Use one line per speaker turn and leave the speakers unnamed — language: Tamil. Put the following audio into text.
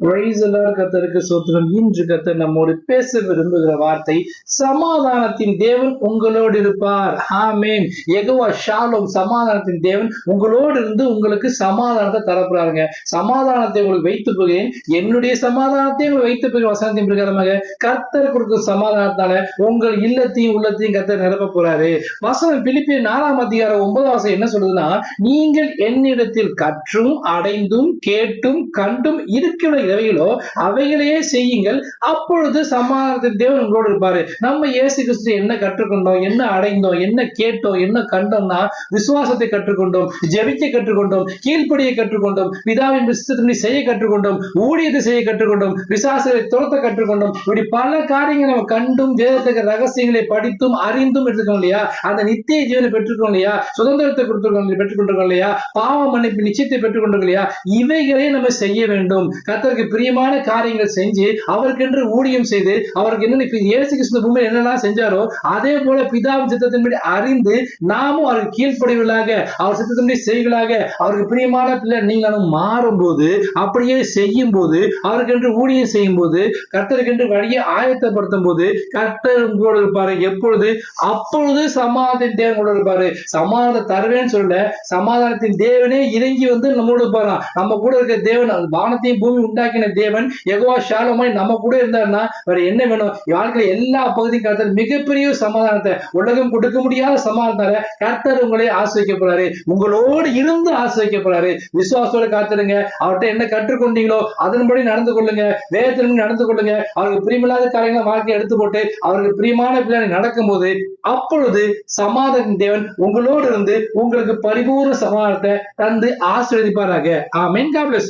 Praise the Lord. கர்த்தருக்கு ஸ்தோத்திரம். இன்று கர்த்தர் நம்மோடு பேச விரும்புகிற வார்த்தை, சமாதானத்தின் தேவன் உங்களோடு இருப்பார். ஆமென். யெகோவா ஷாலோம், சமாதானத்தின் தேவன் உங்களோடு இருந்து உங்களுக்கு சமாதானத்தை தரப்போறாருங்க. சமாதானத்தை உங்களுக்கு வைத்து போகிறேன், என்னுடைய சமாதானத்தை உங்களுக்கு வைத்து போகிற வசனத்தின் பிரகாரமாக கர்த்தர் கொடுக்கும் சமாதானத்தால உங்கள் இல்லத்தையும் உள்ளத்தையும் கர்த்தர் நிரப்ப போறாரு. வசனம் பிலிப்பியர் 4:9 என்ன சொல்லுதுன்னா, நீங்கள் என்னிடத்தில் கற்றும் அடைந்தும் கேட்டும் கண்டும் இருக்கிற இவைகளோ அவைகளையே செய்யுங்கள், அப்பொழுது சமாதானத்தின் தேவன் உங்களோடு இருப்பாரு. நம்ம இயேசு கிறிஸ்து என்ன கற்றுக்கொண்டோம், என்ன அடைந்தோம், என்ன கேட்டோம், என்ன கண்டோம்னா, விசுவாசத்தை கற்றுக்கொண்டோம், ஜெபிக்க கற்றுக்கொண்டோம், கீழ்ப்படியை கற்றுக்கொண்டோம், பிதாவின் சித்தத்தின்படி செய்ய கற்றுக்கொண்டோம், ஊழியத்தை செய்ய கற்றுக்கொண்டோம், விசுவாசத்தை துரத்த கற்றுக்கொண்டோம். இப்படி பல காரியங்களை நம்ம கண்டும் வேதத்துக்கு ரகசியங்களை படித்தும் அறிந்தும் எடுத்துக்கோம் இல்லையா? அந்த நித்திய ஜீவனை பெற்றுக்கோம் இல்லையா? சுதந்திரத்தை பெற்றுக்கொண்டிருக்கோம் இல்லையா? பாவ மன்னிப்பு நிச்சயத்தை பெற்றுக்கொண்டோம் இல்லையா? இவைகளே நம்ம செய்ய வேண்டும். கர்த்தருக்கு பிரியமான காரியங்கள் செஞ்சு அவருக்கென்று ஊழியம் செய்து அவருக்கு என்ன இயேசு கிறிஸ்து பூமியில் என்னெல்லாம் செஞ்சாரோ அதே போல பிதாவின் சித்தத்தின்படி அறிந்து நாமும் அவருக்கு கீழ்ப்படிவர்களாக அவர் சித்தத்தின்படி செய்வர்களாக அவருக்கு பிரியமான பிள்ளை நீங்களும் மாறும்போது, அப்படியே செய்யும் போது, அவருக்கென்று ஊழியம் செய்யும் போது, கர்த்தருக்கென்று வழியை ஆயத்தப்படுத்தும் போது கர்த்தர் உங்களோடு இருப்பாரு. எப்பொழுது? அப்பொழுது சமாதானத்தின் தேவன் கூட இருப்பாரு. சமாதானத்தை தருவேன்னு சொல்ல, சமாதானத்தின் தேவனே இறங்கி வந்து நம்மோடு இருப்பாராம். நம்ம கூட இருக்க தேவன், வானத்தையும் பூமி உண்டாக்கின தேவன் யெகோவா ஷாலோமாய் நம்ம கூட இருந்தாருன்னா வேற என்ன வேணும்? வாழ்க்கையில எல்லா பகுதியும் கர்த்தர் மிகப்பெரிய சமாதானத்தை, உலகம் கொடுக்க முடியாத சமாதானத்தை கர்த்தர் உங்களை ஆசிரிக்க போறாரு. உங்களோடு இருந்து ஆசிரிக்க போறாரு. விசுவாசத்தோட காத்துருங்க. அவர்கிட்ட என்ன கற்றுக்கொண்டீங்களோ அதன்படி நடந்து கொள்ளுங்க, வேதத்தின்படி நடந்து கொள்ளுங்க. அவருக்கு பிரியமில்லாத காரியங்களை வாழ்க்கையை எடுத்து போட்டு அவருக்கு பிரியமான பிள்ளை நடக்கும் போது, அப்பொழுது சமாதான தேவன் உங்களோடு இருந்து உங்களுக்கு பரிபூர்ண சமாதானத்தை தந்து ஆசீர்வதிப்பாராக. ஆமென். God bless you.